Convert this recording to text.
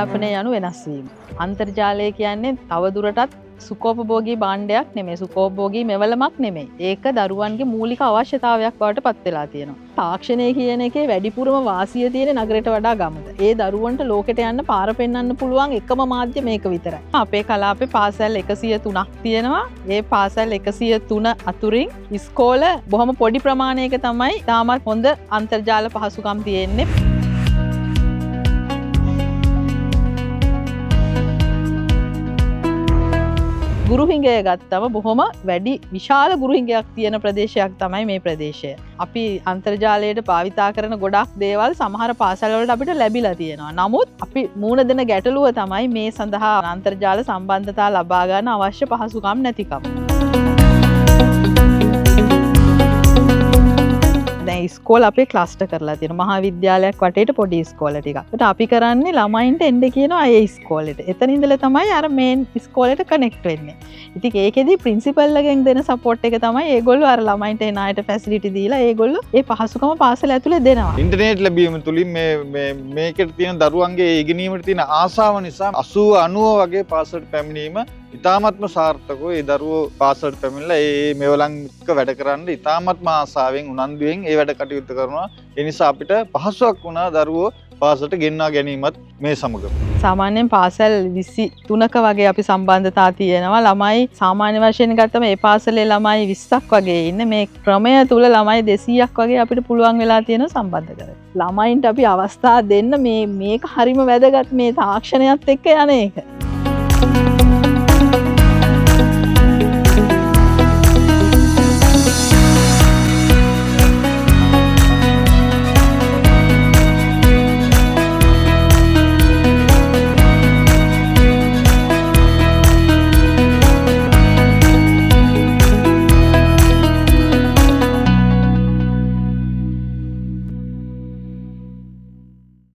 අධ්‍යාපනය යනු වෙනස් වීම. අන්තර්ජාලය කියන්නේ තවදුරටත් සුඛෝපභෝගී භාණ්ඩයක් නෙමෙයි, සුඛෝපභෝගී මෙවලමක් නෙමෙයි. ඒක දරුවන්ගේ මූලික අවශ්‍යතාවයක් බවට පත් වෙලා තියෙනවා. තාක්ෂණය කියන එකේ වැඩිපුරම වාසිය තියෙන නගරයට වඩා ගමට. ඒ දරුවන්ට ලෝකෙට යන්න පාර පෙන්වන්න පුළුවන් එකම මාධ්‍ය මේක විතරයි. අපේ කලාපේ පාසල් 103ක් තියෙනවා. ඒ පාසල් 103 අතුරින් ඉස්කෝල බොහොම පොඩි ප්‍රමාණයක තමයි තාමත් හොඳ අන්තර්ජාල පහසුකම් තියෙන්නේ. ගුරුහිඟය ගත්තම බොහොම වැඩි විශාල ගුරුහිඟයක් තියෙන ප්‍රදේශයක් තමයි මේ ප්‍රදේශය. අපි අන්තර්ජාලයට භාවිතා කරන ගොඩක් දේවල් සමහර පාසල්වලට අපිට ලැබිලා තියෙනවා. නමුත් අපි මුහුණ දෙන ගැටලුව තමයි මේ සඳහා අන්තර්ජාල සම්බන්ධතා ලබා ගන්න අවශ්‍ය පහසුකම් නැතිකම. දැන් ඉස්කෝල අපේ ක්ලස්ටර් කරලා තියෙනවා. මහා විද්‍යාලයක් වටේට පොඩි ඉස්කෝල ටිකක්. ඒකට අපි කරන්නේ ළමයින්ට එන්න කියනවා ඒ ඉස්කෝලේට. එතන ඉඳලා තමයි අර මේන් ඉස්කෝලේට කනෙක්ට් වෙන්නේ. ඉතින් ඒකෙදි ප්‍රින්සිපල් එකෙන් දෙන සපෝට් එක තමයි ඒගොල්ලෝ අර ළමයින්ට එන අයට ෆැසිලිටි දීලා ඒගොල්ලෝ ඒ පහසුකම පාසල ඇතුලේ දෙනවා. ඉන්ටර්නෙට් ලැබීම තුලින් මේකට තියෙන දරුවන්ගේ ඉගෙනීමට තියෙන ආසාව නිසා 80 90 වගේ පාසලට පැමිණීම ඉතාමත්ම සාර්ථකව ඒ දරුවෝ පාසලට පැමිණලා ඒ මෙවලන් එක්ක වැඩ කරන්න ඉතාමත්ම ආසාවෙන් උනන්දුවෙන් ඒ වැඩ කටයුතු කරනවා. ඒ නිසා අපිට පහසුවක් වුණා දරුවෝ පාසලට ගෙන්වා ගැනීමත් මේ සමග. සාමාන්‍යයෙන් පාසල් 23ක වගේ අපි සම්බන්ධතා තියෙනවා. ළමයි සාමාන්‍ය වශයෙන් ගත්තම ඒ පාසලේ ළමයි 20ක් වගේ ඉන්නේ. මේ ක්‍රමය තුල ළමයි 200ක් වගේ අපිට පුළුවන් වෙලා තියෙනවා සම්බන්ධ කරගන්න. ළමයින්ට අපි අවස්ථා දෙන්න මේක හරිම වැදගත් මේ තාක්ෂණයත් එක්ක යන එක.